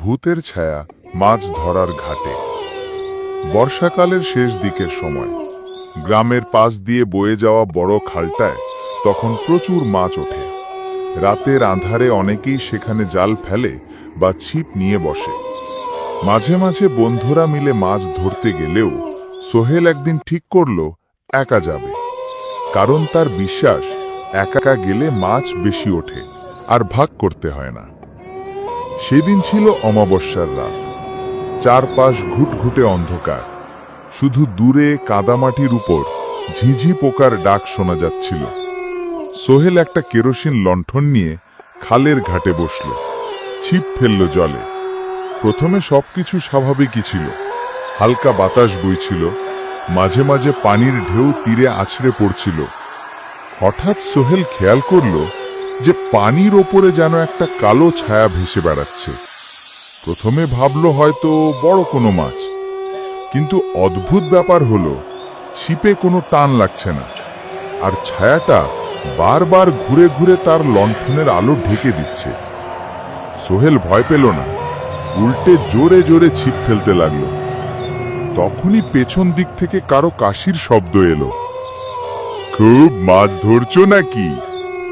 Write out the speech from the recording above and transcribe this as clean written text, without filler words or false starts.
ভূতের ছায়া মাছ ধরার ঘাটে। বর্ষাকালের শেষ দিকের সময় গ্রামের পাশ দিয়ে বয়ে যাওয়া বড় খালটায় তখন প্রচুর মাছ ওঠে। রাতের আঁধারে অনেকেই সেখানে জাল ফেলে বা ছিপ নিয়ে বসে। মাঝে মাঝে বন্ধুরা মিলে মাছ ধরতে গেলেও সোহেল একদিন ঠিক করল একা যাবে, কারণ তার বিশ্বাস একা গেলে মাছ বেশি ওঠে আর ভাগ করতে হয় না। সেদিন ছিল অমাবস্যার রাত। চারপাশ ঘুটঘুটে অন্ধকার, শুধু দূরে কাদামাটির উপর ঝিঝি পোকার ডাক শোনা যাচ্ছিল। সোহেল একটা কেরোসিন লণ্ঠন নিয়ে খালের ঘাটে বসল, ছিপ ফেলল জলে। প্রথমে সবকিছু স্বাভাবিকই ছিল। হালকা বাতাস বইছিল, মাঝে মাঝে পানির ঢেউ তীরে আছড়ে পড়ছিল। হঠাৎ সোহেল খেয়াল করল যে পানির ওপরে যেন একটা কালো ছায়া ভেসে বেড়াচ্ছে। প্রথমে ভাবল হয়তো বড় কোনো মাছ, কিন্তু অদ্ভুত ব্যাপার হলো ছিপে কোনো টান লাগছে না, আর ছায়াটা বারবার ঘুরে ঘুরে তার লণ্ঠনের আলো ঢেকে দিচ্ছে। সোহেল ভয় পেল না, উল্টে জোরে জোরে ছিপ ফেলতে লাগলো। তখনই পেছন দিক থেকে কারো কাশির শব্দ এলো। খুব মাছ ধরছো নাকি?